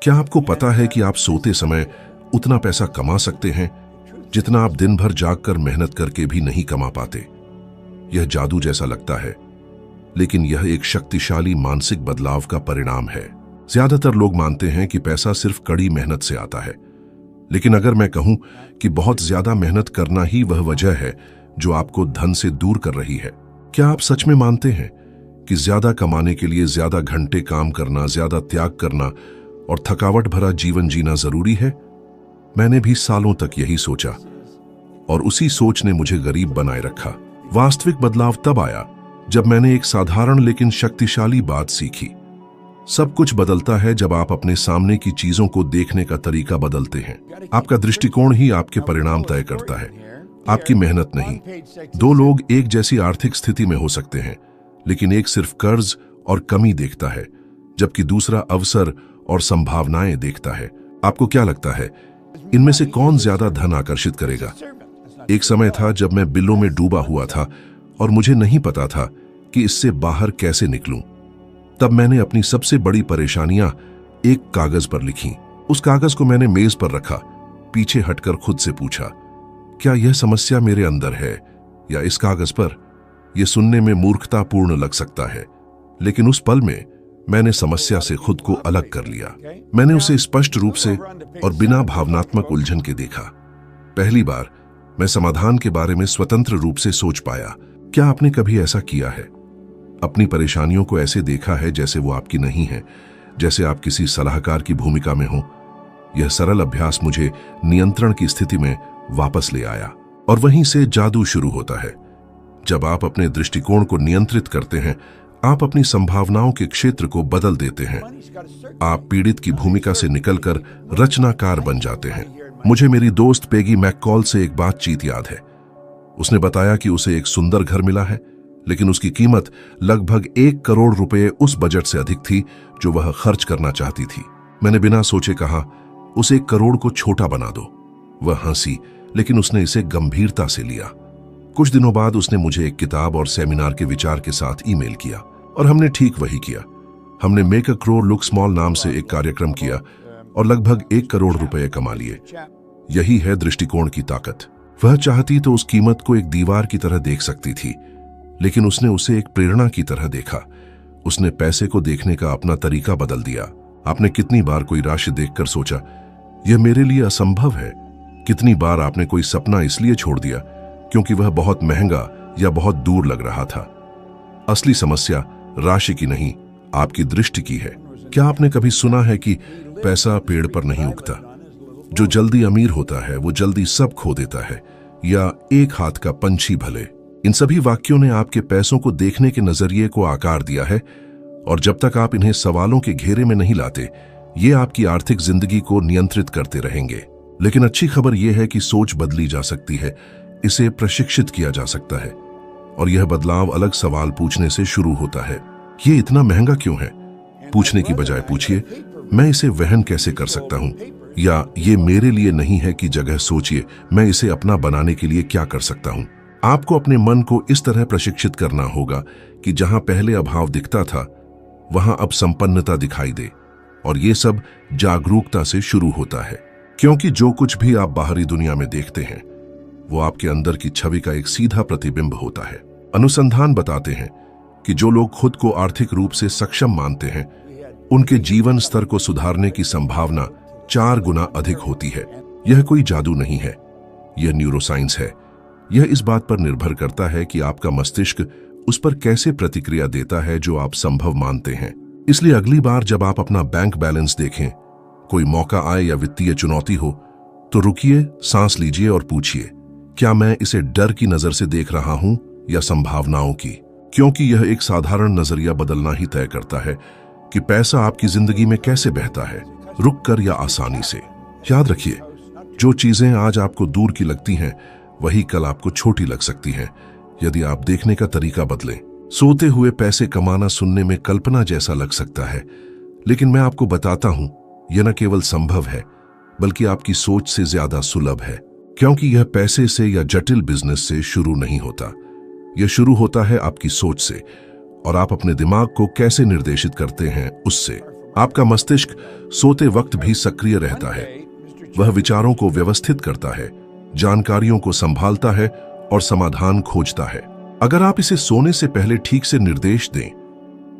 क्या आपको पता है कि आप सोते समय उतना पैसा कमा सकते हैं जितना आप दिन भर जागकर मेहनत करके भी नहीं कमा पाते? यह जादू जैसा लगता है, लेकिन यह एक शक्तिशाली मानसिक बदलाव का परिणाम है। ज्यादातर लोग मानते हैं कि पैसा सिर्फ कड़ी मेहनत से आता है, लेकिन अगर मैं कहूं कि बहुत ज्यादा मेहनत करना ही वह वजह है जो आपको धन से दूर कर रही है, क्या आप सच में मानते हैं कि ज्यादा कमाने के लिए ज्यादा घंटे काम करना, ज्यादा त्याग करना और थकावट भरा जीवन जीना जरूरी है? मैंने भी सालों तक यही सोचा, और उसी सोच ने मुझे गरीब बनाए रखा। वास्तविक बदलाव तब आया जब मैंने एक साधारण लेकिन शक्तिशाली बात सीखी। सब कुछ बदलता है जब आप अपने सामने की चीजों को देखने का तरीका बदलते हैं। आपका दृष्टिकोण ही आपके परिणाम तय करता है, आपकी मेहनत नहीं। दो लोग एक जैसी आर्थिक स्थिति में हो सकते हैं, लेकिन एक सिर्फ कर्ज और कमी देखता है, जबकि दूसरा अवसर और संभावनाएं देखता है। आपको क्या लगता है, इनमें से कौन ज्यादा धन आकर्षित करेगा? एक समय था जब मैं बिलों में डूबा हुआ था और मुझे नहीं पता था कि इससे बाहर कैसे निकलूं। तब मैंने अपनी सबसे बड़ी परेशानियां एक कागज पर लिखी। उस कागज को मैंने मेज पर रखा, पीछे हटकर खुद से पूछा, क्या यह समस्या मेरे अंदर है या इस कागज पर? यह सुनने में मूर्खतापूर्ण लग सकता है, लेकिन उस पल में मैंने समस्या से खुद को अलग कर लिया। मैंने उसे स्पष्ट रूप से और बिना भावनात्मक उलझन के देखा। पहली बार मैं समाधान के बारे में स्वतंत्र रूप से सोच पाया। क्या आपने कभी ऐसा किया है? अपनी परेशानियों को ऐसे देखा है जैसे वो आपकी नहीं है, जैसे आप किसी सलाहकार की भूमिका में हो? यह सरल अभ्यास मुझे नियंत्रण की स्थिति में वापस ले आया, और वहीं से जादू शुरू होता है। जब आप अपने दृष्टिकोण को नियंत्रित करते हैं, आप अपनी संभावनाओं के क्षेत्र को बदल देते हैं। आप पीड़ित की भूमिका से निकलकर रचनाकार बन जाते हैं। मुझे मेरी दोस्त पेगी मैककॉल से एक बातचीत याद है। उसने बताया कि उसे एक सुंदर घर मिला है, लेकिन उसकी कीमत लगभग 1 करोड़ रुपए उस बजट से अधिक थी जो वह खर्च करना चाहती थी। मैंने बिना सोचे कहा, उस 1 करोड़ को छोटा बना दो। वह हंसी, लेकिन उसने इसे गंभीरता से लिया। कुछ दिनों बाद उसने मुझे एक किताब और सेमिनार के विचार के साथ ईमेल किया, और हमने ठीक वही किया। हमने make a crow look small नाम से एक कार्यक्रम किया और लगभग 1 करोड़ रुपए कमा लिए। यही है दृष्टिकोण की ताकत। वह चाहती तो उस कीमत को एक दीवार की तरह देख सकती थी, लेकिन उसने उसे एक प्रेरणा की तरह देखा। उसने पैसे को देखने का अपना तरीका बदल दिया। आपने कितनी बार कोई राशि देखकर सोचा, यह मेरे लिए असंभव है? कितनी बार आपने कोई सपना इसलिए छोड़ दिया क्योंकि वह बहुत महंगा या बहुत दूर लग रहा था? असली समस्या राशि की नहीं, आपकी दृष्टि की है। क्या आपने कभी सुना है कि पैसा पेड़ पर नहीं उगता? जो जल्दी अमीर होता है वो जल्दी सब खो देता है, या एक हाथ का पंछी भले। इन सभी वाक्यों ने आपके पैसों को देखने के नजरिए को आकार दिया है, और जब तक आप इन्हें सवालों के घेरे में नहीं लाते, ये आपकी आर्थिक जिंदगी को नियंत्रित करते रहेंगे। लेकिन अच्छी खबर यह है कि सोच बदली जा सकती है, इसे प्रशिक्षित किया जा सकता है, और यह बदलाव अलग सवाल पूछने से शुरू होता है। ये इतना महंगा क्यों है? पूछने की बजाय पूछिए, मैं इसे वहन कैसे कर सकता हूं? या ये मेरे लिए नहीं है की जगह सोचिए, मैं इसे अपना बनाने के लिए क्या कर सकता हूं? आपको अपने मन को इस तरह प्रशिक्षित करना होगा कि जहां पहले अभाव दिखता था, वहां अब संपन्नता दिखाई दे, और ये सब जागरूकता से शुरू होता है। क्योंकि जो कुछ भी आप बाहरी दुनिया में देखते हैं, वो आपके अंदर की छवि का एक सीधा प्रतिबिंब होता है। अनुसंधान बताते हैं कि जो लोग खुद को आर्थिक रूप से सक्षम मानते हैं, उनके जीवन स्तर को सुधारने की संभावना 4 गुना अधिक होती है। यह कोई जादू नहीं है, यह न्यूरोसाइंस है। यह इस बात पर निर्भर करता है कि आपका मस्तिष्क उस पर कैसे प्रतिक्रिया देता है जो आप संभव मानते हैं। इसलिए अगली बार जब आप अपना बैंक बैलेंस देखें, कोई मौका आए या वित्तीय चुनौती हो, तो रुकिए, सांस लीजिए और पूछिए, क्या मैं इसे डर की नजर से देख रहा हूं या संभावनाओं की? क्योंकि यह एक साधारण नजरिया बदलना ही तय करता है कि पैसा आपकी जिंदगी में कैसे बहता है, रुककर या आसानी से। याद रखिए, जो चीजें आज आपको दूर की लगती हैं, वही कल आपको छोटी लग सकती हैं, यदि आप देखने का तरीका बदलें। सोते हुए पैसे कमाना सुनने में कल्पना जैसा लग सकता है, लेकिन मैं आपको बताता हूं, यह न केवल संभव है, बल्कि आपकी सोच से ज्यादा सुलभ है। क्योंकि यह पैसे से या जटिल बिजनेस से शुरू नहीं होता, यह शुरू होता है आपकी सोच से, और आप अपने दिमाग को कैसे निर्देशित करते हैं उससे। आपका मस्तिष्क सोते वक्त भी सक्रिय रहता है। वह विचारों को व्यवस्थित करता है, जानकारियों को संभालता है और समाधान खोजता है। अगर आप इसे सोने से पहले ठीक से निर्देश दें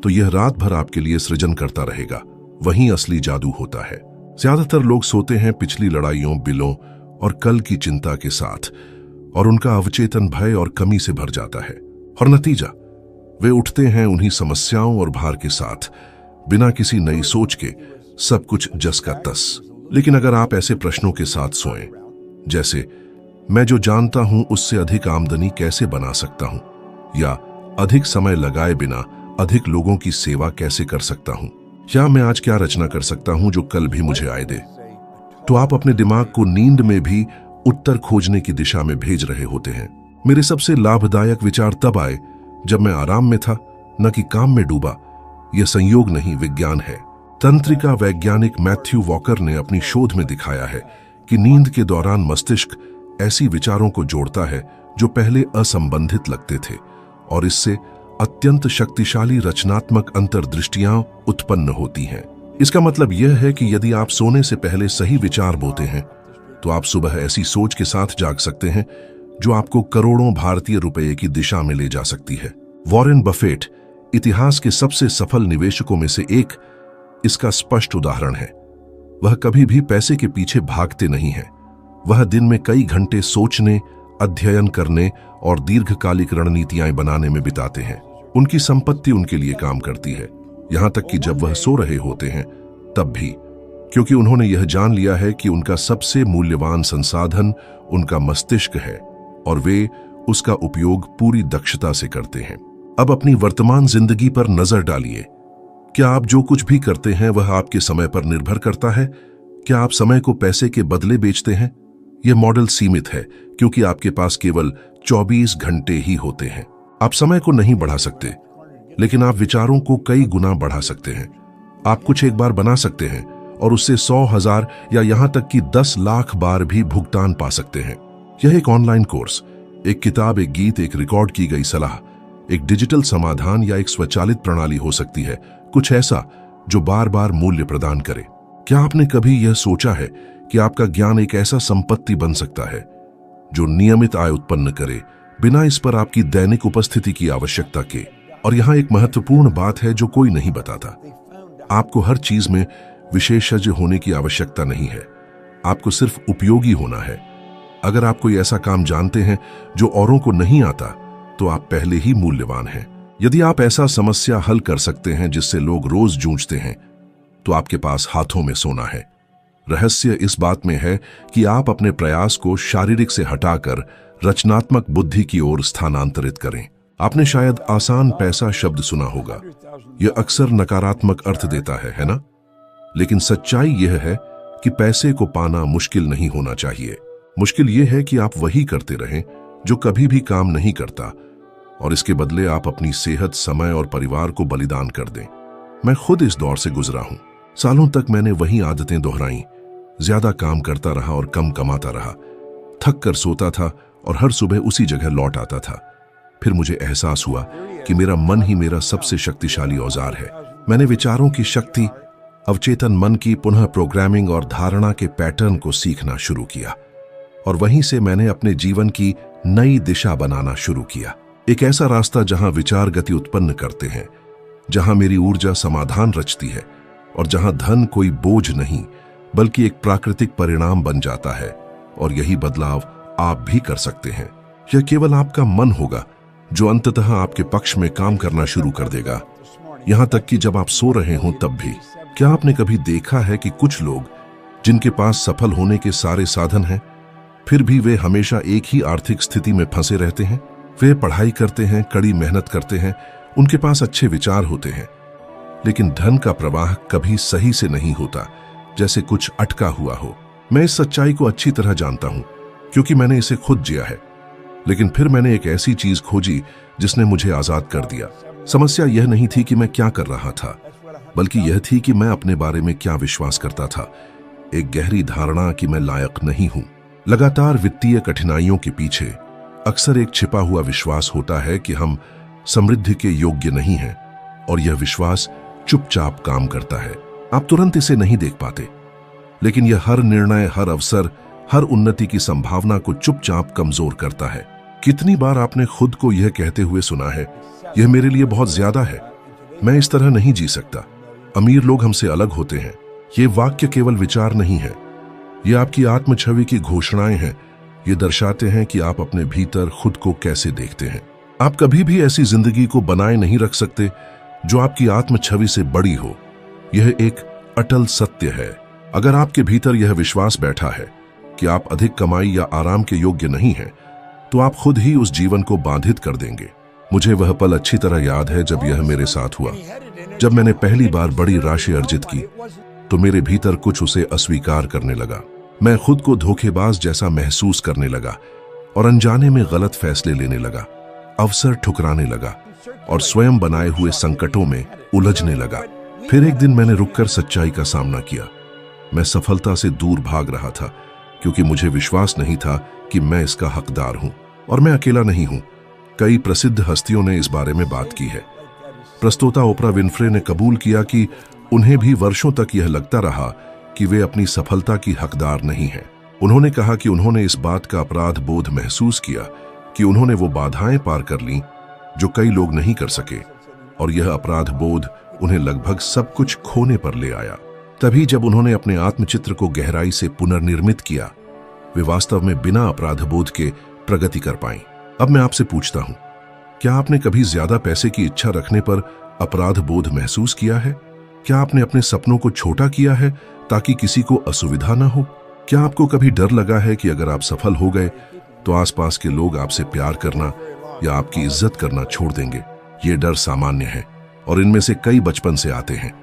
तो यह रात भर आपके लिए सृजन करता रहेगा। वहीं असली जादू होता है। ज्यादातर लोग सोते हैं पिछली लड़ाइयों, बिलों और कल की चिंता के साथ, और उनका अवचेतन भय और कमी से भर जाता है। और नतीजा, वे उठते हैं उन्हीं समस्याओं और भार के साथ, बिना किसी नई सोच के, सब कुछ जस का तस। लेकिन अगर आप ऐसे प्रश्नों के साथ सोएं, जैसे मैं जो जानता हूं उससे अधिक आमदनी कैसे बना सकता हूं, या अधिक समय लगाए बिना अधिक लोगों की सेवा कैसे कर सकता हूं, या मैं आज क्या रचना कर सकता हूं जो कल भी मुझे आय दे, तो आप अपने दिमाग को नींद में भी उत्तर खोजने की दिशा में भेज रहे होते हैं। मेरे सबसे लाभदायक विचार तब आए जब मैं आराम में था, न कि काम में डूबा। यह संयोग नहीं, विज्ञान है। तंत्रिका वैज्ञानिक मैथ्यू वॉकर ने अपनी शोध में दिखाया है कि नींद के दौरान मस्तिष्क ऐसी विचारों को जोड़ता है जो पहले असंबंधित लगते थे, और इससे अत्यंत शक्तिशाली रचनात्मक अंतर्दृष्टियां उत्पन्न होती हैं। इसका मतलब यह है कि यदि आप सोने से पहले सही विचार बोते हैं तो आप सुबह ऐसी सोच के साथ जाग सकते हैं जो आपको करोड़ों भारतीय रुपए की दिशा में ले जा सकती है। वॉरेन बफेट, इतिहास के सबसे सफल निवेशकों में से एक, इसका स्पष्ट उदाहरण है। वह कभी भी पैसे के पीछे भागते नहीं हैं। वह दिन में कई घंटे सोचने, अध्ययन करने और दीर्घकालिक रणनीतियां बनाने में बिताते हैं। उनकी संपत्ति उनके लिए काम करती है, यहां तक कि जब वह सो रहे होते हैं तब भी, क्योंकि उन्होंने यह जान लिया है कि उनका सबसे मूल्यवान संसाधन उनका मस्तिष्क है और वे उसका उपयोग पूरी दक्षता से करते हैं। अब अपनी वर्तमान जिंदगी पर नजर डालिए। क्या आप जो कुछ भी करते हैं वह आपके समय पर निर्भर करता है? क्या आप समय को पैसे के बदले बेचते हैं? यह मॉडल सीमित है क्योंकि आपके पास केवल 24 घंटे ही होते हैं। आप समय को नहीं बढ़ा सकते, लेकिन आप विचारों को कई गुना बढ़ा सकते हैं। आप कुछ एक बार बना सकते हैं और उससे 100,000 या यहां तक कि 10 लाख बार भी भुगतान पा सकते हैं। यह एक ऑनलाइन कोर्स, एक किताब, एक गीत, एक रिकॉर्ड की गई सलाह, एक डिजिटल समाधान या एक स्वचालित प्रणाली हो सकती है, कुछ ऐसा जो बार बार मूल्य प्रदान करे। क्या आपने कभी यह सोचा है कि आपका ज्ञान एक ऐसा संपत्ति बन सकता है जो नियमित आय उत्पन्न करे, बिना इस पर आपकी दैनिक उपस्थिति की आवश्यकता के? और यहां एक महत्वपूर्ण बात है जो कोई नहीं बताता। आपको हर चीज में विशेषज्ञ होने की आवश्यकता नहीं है, आपको सिर्फ उपयोगी होना है। अगर आप कोई ऐसा काम जानते हैं जो औरों को नहीं आता, तो आप पहले ही मूल्यवान हैं। यदि आप ऐसा समस्या हल कर सकते हैं जिससे लोग रोज जूझते हैं, तो आपके पास हाथों में सोना है। रहस्य इस बात में है कि आप अपने प्रयास को शारीरिक से हटाकर रचनात्मक बुद्धि की ओर स्थानांतरित करें। आपने शायद आसान पैसा शब्द सुना होगा। यह अक्सर नकारात्मक अर्थ देता है ना? लेकिन सच्चाई यह है कि पैसे को पाना मुश्किल नहीं होना चाहिए। मुश्किल यह है कि आप वही करते रहें जो कभी भी काम नहीं करता, और इसके बदले आप अपनी सेहत, समय और परिवार को बलिदान कर दें। मैं खुद इस दौर से गुजरा हूं। सालों तक मैंने वही आदतें दोहराई, ज्यादा काम करता रहा और कम कमाता रहा, थक कर सोता था और हर सुबह उसी जगह लौट आता था। फिर मुझे एहसास हुआ कि मेरा मन ही मेरा सबसे शक्तिशाली औजार है। मैंने विचारों की शक्ति, अवचेतन मन की पुनः प्रोग्रामिंग और धारणा के पैटर्न को सीखना शुरू किया, और वहीं से मैंने अपने जीवन की नई दिशा बनाना शुरू किया। एक ऐसा रास्ता जहां विचार गति उत्पन्न करते हैं, जहां मेरी ऊर्जा समाधान रचती है, और जहां धन कोई बोझ नहीं बल्कि एक प्राकृतिक परिणाम बन जाता है। और यही बदलाव आप भी कर सकते हैं। यह केवल आपका मन होगा जो अंततः आपके पक्ष में काम करना शुरू कर देगा, यहां तक कि जब आप सो रहे हों तब भी। क्या आपने कभी देखा है कि कुछ लोग जिनके पास सफल होने के सारे साधन हैं, फिर भी वे हमेशा एक ही आर्थिक स्थिति में फंसे रहते हैं? वे पढ़ाई करते हैं, कड़ी मेहनत करते हैं, उनके पास अच्छे विचार होते हैं, लेकिन धन का प्रवाह कभी सही से नहीं होता, जैसे कुछ अटका हुआ हो। मैं इस सच्चाई को अच्छी तरह जानता हूं क्योंकि मैंने इसे खुद जिया है। लेकिन फिर मैंने एक ऐसी चीज खोजी जिसने मुझे आजाद कर दिया। समस्या यह नहीं थी कि मैं क्या कर रहा था, बल्कि यह थी कि मैं अपने बारे में क्या विश्वास करता था। एक गहरी धारणा कि मैं लायक नहीं हूं। लगातार वित्तीय कठिनाइयों के पीछे अक्सर एक छिपा हुआ विश्वास होता है कि हम समृद्धि के योग्य नहीं हैं, और यह विश्वास चुपचाप काम करता है। आप तुरंत इसे नहीं देख पाते, लेकिन यह हर निर्णय, हर अवसर, हर उन्नति की संभावना को चुपचाप कमजोर करता है। कितनी बार आपने खुद को यह कहते हुए सुना है, यह मेरे लिए बहुत ज्यादा है, मैं इस तरह नहीं जी सकता, अमीर लोग हमसे अलग होते हैं। ये वाक्य केवल विचार नहीं है, ये आपकी आत्म छवि की घोषणाएं हैं। ये दर्शाते हैं कि आप अपने भीतर खुद को कैसे देखते हैं। आप कभी भी ऐसी जिंदगी को बनाए नहीं रख सकते जो आपकी आत्म छवि से बड़ी हो। यह एक अटल सत्य है। अगर आपके भीतर यह विश्वास बैठा है कि आप अधिक कमाई या आराम के योग्य नहीं हैं, तो आप खुद ही उस जीवन को बाधित कर देंगे। मुझे वह पल अच्छी तरह याद है जब यह मेरे साथ हुआ। जब मैंने पहली बार बड़ी राशि अर्जित की तो मेरे भीतर कुछ उसे अस्वीकार करने लगा। मैं खुद को धोखेबाज जैसा महसूस करने लगा और अनजाने में गलत फैसले लेने लगा, अवसर ठुकराने लगा और स्वयं बनाए हुए संकटों में उलझने लगा। फिर एक दिन मैंने रुककर सच्चाई का सामना किया। मैं सफलता से दूर भाग रहा था क्योंकि मुझे विश्वास नहीं था कि मैं इसका हकदार हूं। और मैं अकेला नहीं हूं, कई प्रसिद्ध हस्तियों ने इस बारे में बात की है। प्रस्तोता ओपरा विनफ्रे ने कबूल किया कि उन्हें भी वर्षों तक यह लगता रहा कि वे अपनी सफलता की हकदार नहीं हैं। उन्होंने कहा कि उन्होंने इस बात का अपराध बोध महसूस किया कि उन्होंने वो बाधाएं पार कर लीं जो कई लोग नहीं कर सके, और यह अपराध बोध उन्हें लगभग सब कुछ खोने पर ले आया। तभी जब उन्होंने अपने आत्मचित्र को गहराई से पुनर्निर्मित किया, वे वास्तव में बिना अपराध बोध के प्रगति कर पाईं। अब मैं आपसे पूछता हूं, क्या आपने कभी ज्यादा पैसे की इच्छा रखने पर अपराध बोध महसूस किया है? क्या आपने अपने सपनों को छोटा किया है ताकि किसी को असुविधा न हो? क्या आपको कभी डर लगा है कि अगर आप सफल हो गए तो आसपास के लोग आपसे प्यार करना या आपकी इज्जत करना छोड़ देंगे? ये डर सामान्य है और इनमें से कई बचपन से आते हैं।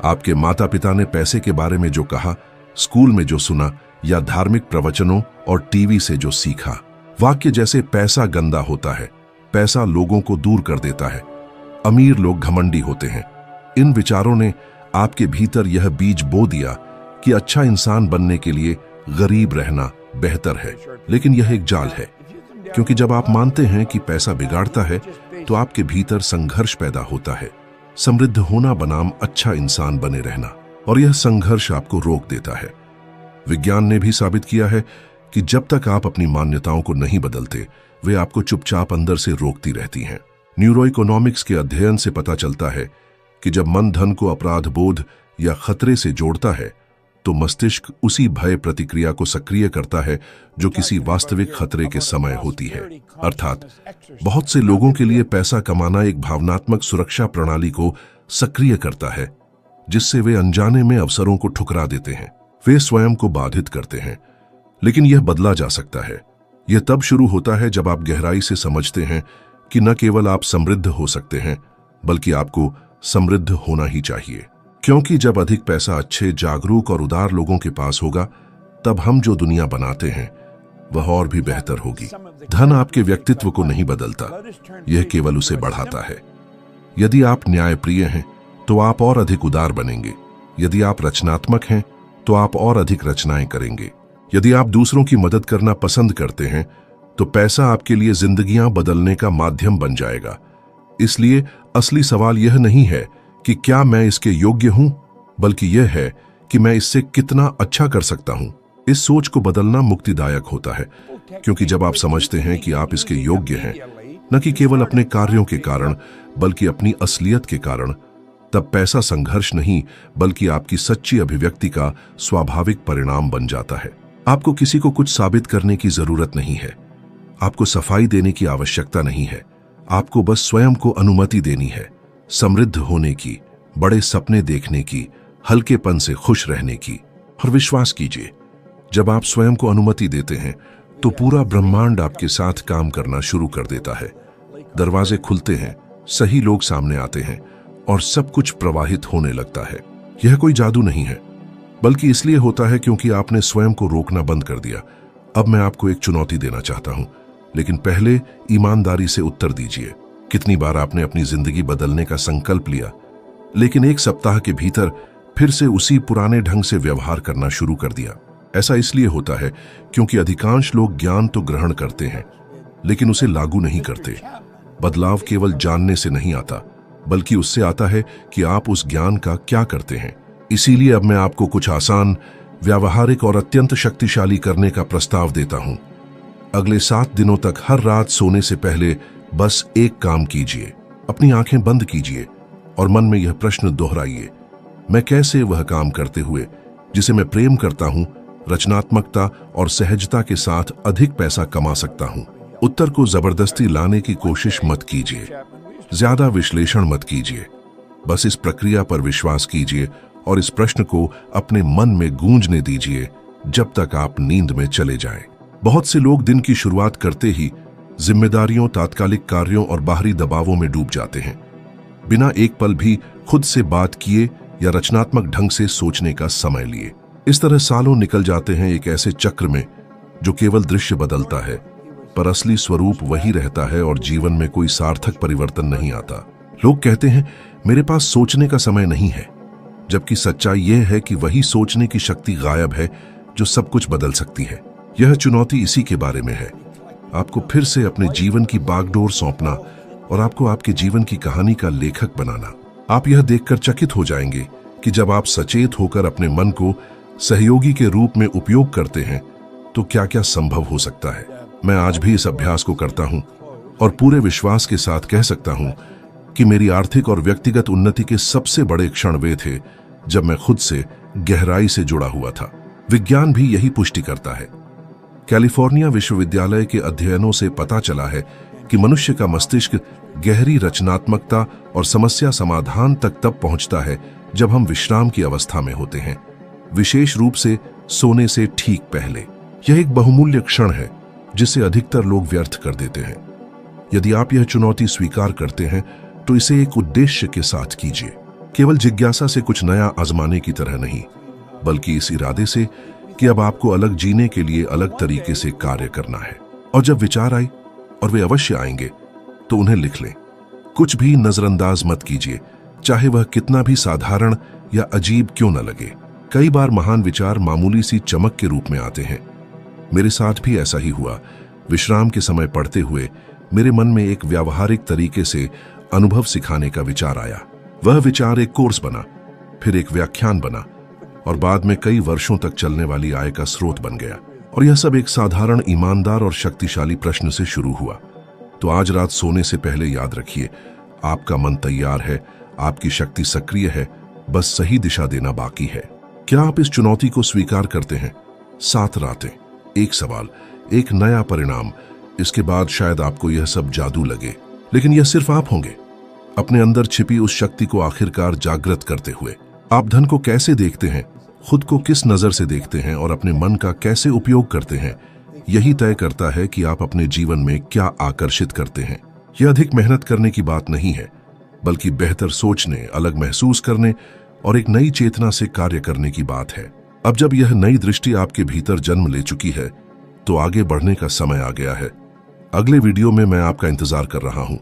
आपके माता पिता ने पैसे के बारे में जो कहा, स्कूल में जो सुना या धार्मिक प्रवचनों और टीवी से जो सीखा। वाक्य जैसे पैसा गंदा होता है, पैसा लोगों को दूर कर देता है, अमीर लोग घमंडी होते हैं। इन विचारों ने आपके भीतर यह बीज बो दिया कि अच्छा इंसान बनने के लिए गरीब रहना बेहतर है। लेकिन यह एक जाल है, क्योंकि जब आप मानते हैं कि पैसा बिगाड़ता है तो आपके भीतर संघर्ष पैदा होता है, समृद्ध होना बनाम अच्छा इंसान बने रहना, और यह संघर्ष आपको रोक देता है। विज्ञान ने भी साबित किया है कि जब तक आप अपनी मान्यताओं को नहीं बदलते, वे आपको चुपचाप अंदर से रोकती रहती हैं। न्यूरोइकोनॉमिक्स के अध्ययन से पता चलता है कि जब मन धन को अपराध बोध या खतरे से जोड़ता है तो मस्तिष्क उसी भय प्रतिक्रिया को सक्रिय करता है जो किसी वास्तविक खतरे के समय होती है। अर्थात बहुत से लोगों के लिए पैसा कमाना एक भावनात्मक सुरक्षा प्रणाली को सक्रिय करता है, जिससे वे अनजाने में अवसरों को ठुकरा देते हैं। वे स्वयं को बाधित करते हैं। लेकिन यह बदला जा सकता है। यह तब शुरू होता है जब आप गहराई से समझते हैं कि न केवल आप समृद्ध हो सकते हैं, बल्कि आपको समृद्ध होना ही चाहिए। क्योंकि जब अधिक पैसा अच्छे, जागरूक और उदार लोगों के पास होगा, तब हम जो दुनिया बनाते हैं वह और भी बेहतर होगी। धन आपके व्यक्तित्व को नहीं बदलता, यह केवल उसे बढ़ाता है। यदि आप न्यायप्रिय हैं तो आप और अधिक उदार बनेंगे। यदि आप रचनात्मक हैं तो आप और अधिक रचनाएं करेंगे। यदि आप दूसरों की मदद करना पसंद करते हैं तो पैसा आपके लिए जिंदगियां बदलने का माध्यम बन जाएगा। इसलिए असली सवाल यह नहीं है कि क्या मैं इसके योग्य हूं, बल्कि यह है कि मैं इससे कितना अच्छा कर सकता हूं। इस सोच को बदलना मुक्तिदायक होता है, क्योंकि जब आप समझते हैं कि आप इसके योग्य हैं, न कि केवल अपने कार्यों के कारण बल्कि अपनी असलियत के कारण, तब पैसा संघर्ष नहीं बल्कि आपकी सच्ची अभिव्यक्ति का स्वाभाविक परिणाम बन जाता है। आपको किसी को कुछ साबित करने की जरूरत नहीं है, आपको सफाई देने की आवश्यकता नहीं है। आपको बस स्वयं को अनुमति देनी है, समृद्ध होने की, बड़े सपने देखने की, हल्केपन से खुश रहने की। और विश्वास कीजिए, जब आप स्वयं को अनुमति देते हैं तो पूरा ब्रह्मांड आपके साथ काम करना शुरू कर देता है। दरवाजे खुलते हैं, सही लोग सामने आते हैं और सब कुछ प्रवाहित होने लगता है। यह कोई जादू नहीं है, बल्कि इसलिए होता है क्योंकि आपने स्वयं को रोकना बंद कर दिया। अब मैं आपको एक चुनौती देना चाहता हूं, लेकिन पहले ईमानदारी से उत्तर दीजिए। कितनी बार आपने अपनी जिंदगी बदलने का संकल्प लिया, लेकिन एक सप्ताह के भीतर फिर से उसी पुराने ढंग से व्यवहार करना शुरू कर दिया? ऐसा इसलिए होता है क्योंकि अधिकांश लोग ज्ञान तो ग्रहण करते हैं, लेकिन उसे लागू नहीं करते। बदलाव केवल जानने से नहीं आता, बल्कि उससे आता है कि आप उस ज्ञान का क्या करते हैं। इसीलिए अब मैं आपको कुछ आसान, व्यावहारिक और अत्यंत शक्तिशाली करने का प्रस्ताव देता हूं। अगले 7 दिनों तक हर रात सोने से पहले बस एक काम कीजिए। अपनी आंखें बंद कीजिए और मन में यह प्रश्न दोहराइए, मैं कैसे वह काम करते हुए जिसे मैं प्रेम करता हूं, रचनात्मकता और सहजता के साथ अधिक पैसा कमा सकता हूं। उत्तर को जबरदस्ती लाने की कोशिश मत कीजिए, ज्यादा विश्लेषण मत कीजिए, बस इस प्रक्रिया पर विश्वास कीजिए और इस प्रश्न को अपने मन में गूंजने दीजिए जब तक आप नींद में चले जाएं। बहुत से लोग दिन की शुरुआत करते ही जिम्मेदारियों, तात्कालिक कार्यों और बाहरी दबावों में डूब जाते हैं, बिना एक पल भी खुद से बात किए या रचनात्मक ढंग से सोचने का समय लिए। इस तरह सालों निकल जाते हैं एक ऐसे चक्र में जो केवल दृश्य बदलता है, पर असली स्वरूप वही रहता है और जीवन में कोई सार्थक परिवर्तन नहीं आता। लोग कहते हैं मेरे पास सोचने का समय नहीं है, जबकि सच्चाई यह है कि वही सोचने की शक्ति गायब है जो सब कुछ बदल सकती है। यह चुनौती इसी के बारे में है, आपको फिर से अपने जीवन की बागडोर सौंपना और आपको आपके जीवन की कहानी का लेखक बनाना। आप यह देखकर चकित हो जाएंगे कि जब आप सचेत होकर अपने मन को सहयोगी के रूप में उपयोग करते हैं तो क्या क्या संभव हो सकता है। मैं आज भी इस अभ्यास को करता हूं और पूरे विश्वास के साथ कह सकता हूं कि मेरी आर्थिक और व्यक्तिगत उन्नति के सबसे बड़े क्षण वे थे जब मैं खुद से गहराई से जुड़ा हुआ था। विज्ञान भी यही पुष्टि करता है। कैलिफोर्निया विश्वविद्यालय के अध्ययनों से पता चला है कि मनुष्य का मस्तिष्क गहरी रचनात्मकता और समस्या समाधान तक तब पहुंचता है जब हम विश्राम की अवस्था में होते हैं, विशेष रूप से सोने से ठीक पहले। यह एक बहुमूल्य क्षण है जिसे अधिकतर लोग व्यर्थ कर देते हैं। यदि आप यह चुनौती स्वीकार करते हैं तो इसे एक उद्देश्य के साथ कीजिए, केवल जिज्ञासा से कुछ नया आजमाने की तरह नहीं, बल्कि इस इरादे से कि अब आपको अलग जीने के लिए अलग तरीके से कार्य करना है। और जब विचार आए, और वे अवश्य आएंगे, तो उन्हें लिख लें। कुछ भी नजरअंदाज मत कीजिए, चाहे वह कितना भी साधारण या अजीब क्यों न लगे। कई बार महान विचार मामूली सी चमक के रूप में आते हैं। मेरे साथ भी ऐसा ही हुआ। विश्राम के समय पढ़ते हुए मेरे मन में एक व्यावहारिक तरीके से अनुभव सिखाने का विचार आया। वह विचार एक कोर्स बना, फिर एक व्याख्यान बना और बाद में कई वर्षों तक चलने वाली आय का स्रोत बन गया। और यह सब एक साधारण, ईमानदार और शक्तिशाली प्रश्न से शुरू हुआ। तो आज रात सोने से पहले याद रखिए, आपका मन तैयार है, आपकी शक्ति सक्रिय है, बस सही दिशा देना बाकी है। क्या आप इस चुनौती को स्वीकार करते हैं? 7 रातें, एक सवाल, एक नया परिणाम। इसके बाद शायद आपको यह सब जादू लगे, लेकिन यह सिर्फ आप होंगे, अपने अंदर छिपी उस शक्ति को आखिरकार जागृत करते हुए। आप धन को कैसे देखते हैं, खुद को किस नजर से देखते हैं और अपने मन का कैसे उपयोग करते हैं, यही तय करता है कि आप अपने जीवन में क्या आकर्षित करते हैं। यह अधिक मेहनत करने की बात नहीं है, बल्कि बेहतर सोचने, अलग महसूस करने और एक नई चेतना से कार्य करने की बात है। अब जब यह नई दृष्टि आपके भीतर जन्म ले चुकी है, तो आगे बढ़ने का समय आ गया है। अगले वीडियो में मैं आपका इंतजार कर रहा हूं।